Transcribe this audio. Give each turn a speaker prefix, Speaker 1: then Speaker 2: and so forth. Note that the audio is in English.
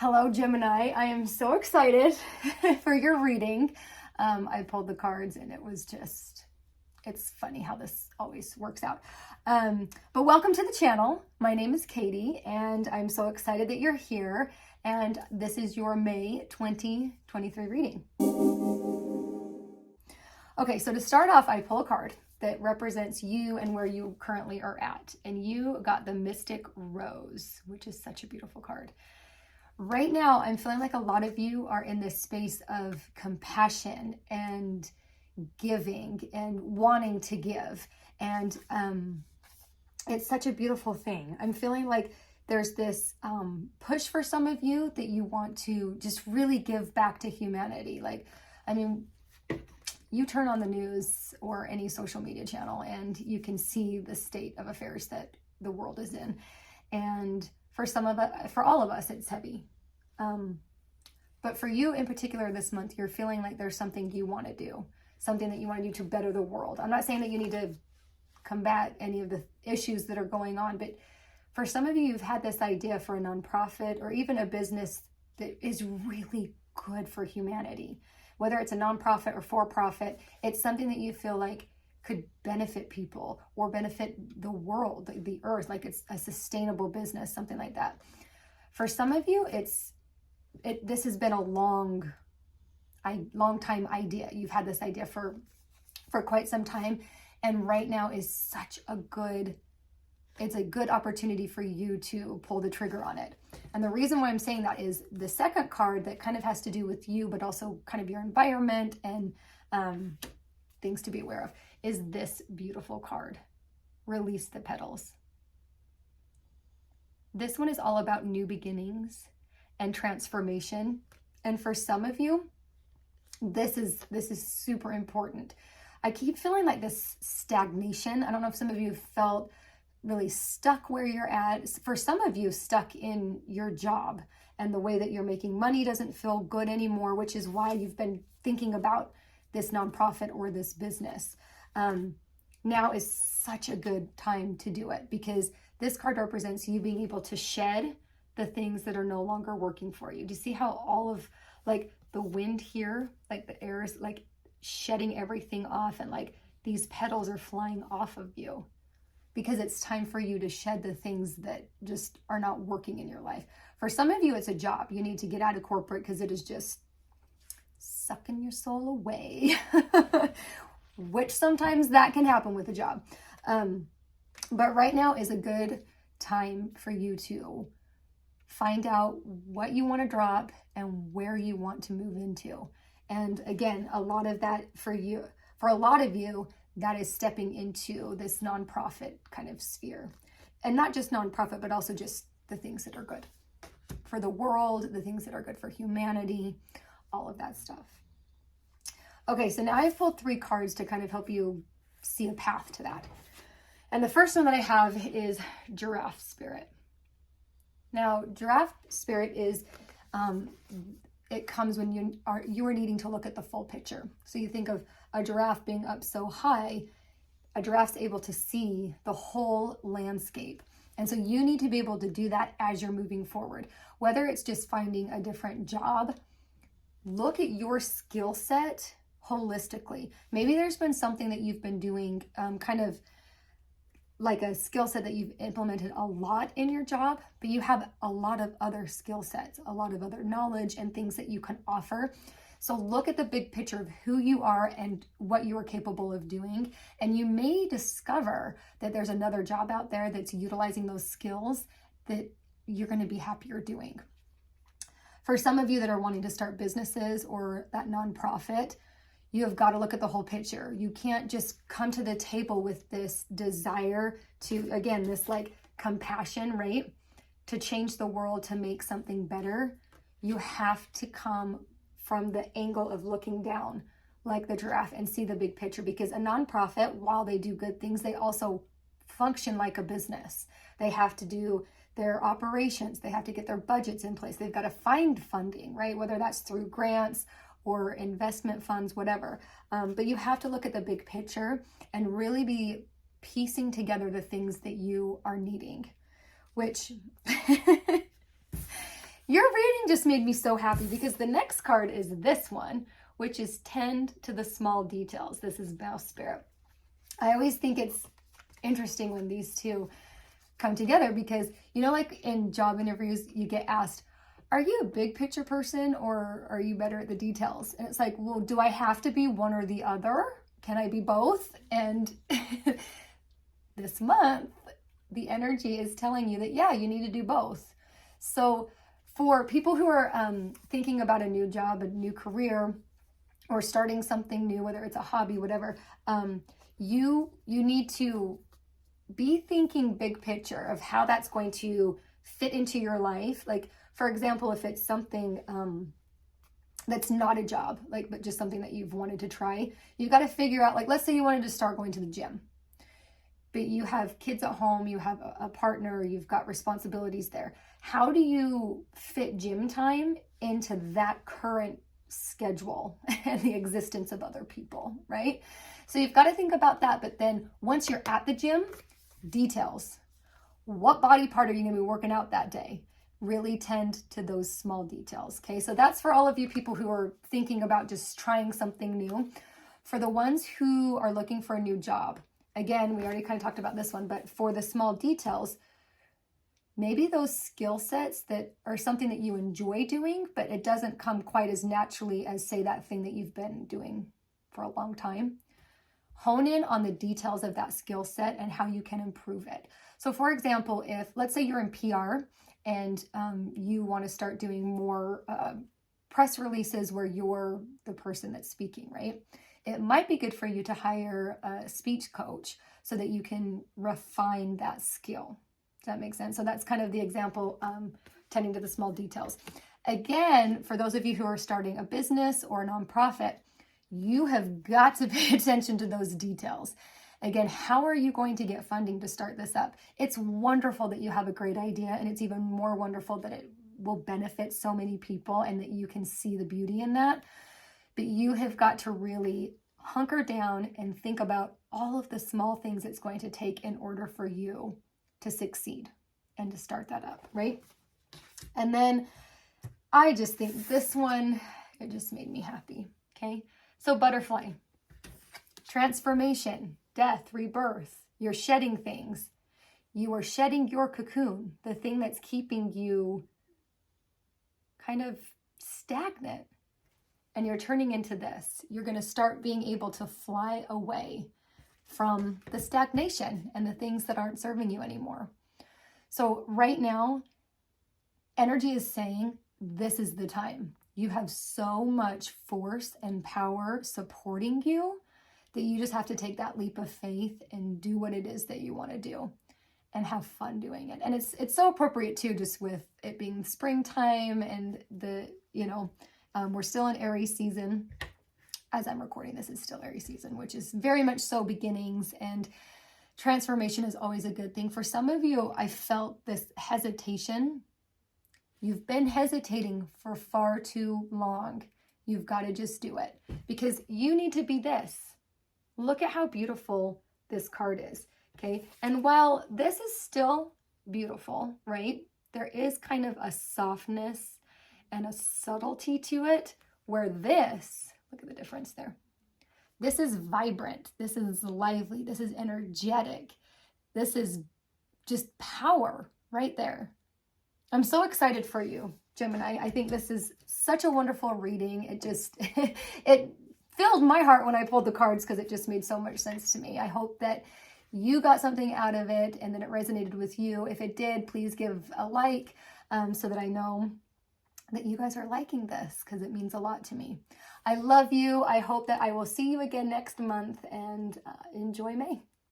Speaker 1: Hello, Gemini. I am so excited for your reading. I pulled the cards and it was just, it's funny how this always works out. But welcome to the channel. My name is Katie and I'm so excited that you're here. And this is your May 2023 reading. Okay, so to start off, I pull a card that represents you and where you currently are at. And you got the Mystic Rose, which is such a beautiful card. Right now, I'm feeling like a lot of you are in this space of compassion and giving and wanting to give. And it's such a beautiful thing. I'm feeling like there's this push for some of you that you want to just really give back to humanity. Like, I mean, you turn on the news or any social media channel and you can see the state of affairs that the world is in. And for some of us, for all of us, it's heavy. But for you in particular this month, you're feeling like there's something you want to do, something that you want to do to better the world. I'm not saying that you need to combat any of the issues that are going on, but for some of you, you've had this idea for a nonprofit or even a business that is really good for humanity. Whether it's a nonprofit or for-profit, it's something that you feel like could benefit people or benefit the world, the earth, like it's a sustainable business, something like that. For some of you, this has been a long time idea. You've had this idea for quite some time, and right now is such a good opportunity for you to pull the trigger on it. And the reason why I'm saying that is the second card that kind of has to do with you, but also kind of your environment and things to be aware of, is this beautiful card, Release the Petals. This one is all about new beginnings and transformation. And for some of you, this is super important. I keep feeling like this stagnation. I don't know if some of you felt really stuck where you're at. For some of you, stuck in your job and the way that you're making money doesn't feel good anymore, which is why you've been thinking about this nonprofit or this business. Now is such a good time to do it because this card represents you being able to shed the things that are no longer working for you. Do you see how all of like the wind here, like the air is like shedding everything off and like these petals are flying off of you because it's time for you to shed the things that just are not working in your life. For some of you, it's a job. You need to get out of corporate because it is just sucking your soul away, which sometimes that can happen with a job. But right now is a good time for you to find out what you want to drop and where you want to move into. And again, a lot of that for a lot of you, that is stepping into this nonprofit kind of sphere. And not just nonprofit, but also just the things that are good for the world, the things that are good for humanity, all of that stuff. Okay, so now I've pulled 3 cards to kind of help you see a path to that. And the first one that I have is Giraffe Spirit. Now, Giraffe Spirit is, it comes when you are needing to look at the full picture. So you think of a giraffe being up so high, a giraffe's able to see the whole landscape. And so you need to be able to do that as you're moving forward. Whether it's just finding a different job, look at your skill set holistically. Maybe there's been something that you've been doing kind of like a skill set that you've implemented a lot in your job, but you have a lot of other skill sets, a lot of other knowledge and things that you can offer. So look at the big picture of who you are and what you are capable of doing. And you may discover that there's another job out there that's utilizing those skills that you're going to be happier doing. For some of you that are wanting to start businesses or that nonprofit, you have got to look at the whole picture. You can't just come to the table with this desire to, again, this like compassion, right? To change the world, to make something better. You have to come from the angle of looking down like the giraffe and see the big picture, because a nonprofit, while they do good things, they also function like a business. They have to do their operations. They have to get their budgets in place. They've got to find funding, right? Whether that's through grants or investment funds, whatever. But you have to look at the big picture and really be piecing together the things that you are needing, which Your reading just made me so happy because the next card is this one, which is tend to the small details. This is Mouse Spirit. I always think it's interesting when these two come together because, you know, like in job interviews, you get asked, are you a big picture person or are you better at the details? And it's like, well, do I have to be one or the other? Can I be both? And this month, the energy is telling you that, yeah, you need to do both. So for people who are thinking about a new job, a new career, or starting something new, whether it's a hobby, whatever, you need to be thinking big picture of how that's going to fit into your life. Like, for example, if it's something that's not a job, like, but just something that you've wanted to try, you got to figure out, like, let's say you wanted to start going to the gym, but you have kids at home, you have a partner, you've got responsibilities there. How do you fit gym time into that current schedule and the existence of other people, right? So you've got to think about that. But then once you're at the gym, details. What body part are you going to be working out that day? Really tend to those small details, okay? So that's for all of you people who are thinking about just trying something new. For the ones who are looking for a new job, again, we already kind of talked about this one, but for the small details, maybe those skill sets that are something that you enjoy doing, but it doesn't come quite as naturally as, say, that thing that you've been doing for a long time. Hone in on the details of that skill set and how you can improve it. So for example, if, let's say you're in PR and you want to start doing more press releases where you're the person that's speaking, right? It might be good for you to hire a speech coach so that you can refine that skill. Does that make sense? So that's kind of the example, tending to the small details. Again, for those of you who are starting a business or a nonprofit, you have got to pay attention to those details. Again, how are you going to get funding to start this up? It's wonderful that you have a great idea, and it's even more wonderful that it will benefit so many people and that you can see the beauty in that. But you have got to really hunker down and think about all of the small things it's going to take in order for you to succeed and to start that up, right? And then I just think this one, it just made me happy, okay? So butterfly, transformation, death, rebirth, you're shedding things. You are shedding your cocoon, the thing that's keeping you kind of stagnant. And you're turning into this. You're going to start being able to fly away from the stagnation and the things that aren't serving you anymore. So right now, energy is saying this is the time. You have so much force and power supporting you that you just have to take that leap of faith and do what it is that you want to do and have fun doing it. And it's so appropriate too, just with it being springtime and the, you know, we're still in Aries season. As I'm recording this, it's still Aries season, which is very much so beginnings, and transformation is always a good thing. For some of you, I felt this hesitation. You've been hesitating for far too long. You've got to just do it because you need to be this. Look at how beautiful this card is, okay? And while this is still beautiful, right? There is kind of a softness and a subtlety to it where this, look at the difference there. This is vibrant. This is lively. This is energetic. This is just power right there. I'm so excited for you, Gemini. I think this is such a wonderful reading. It just, it filled my heart when I pulled the cards because it just made so much sense to me. I hope that you got something out of it and that it resonated with you. If it did, please give a like so that I know that you guys are liking this because it means a lot to me. I love you. I hope that I will see you again next month, and enjoy May.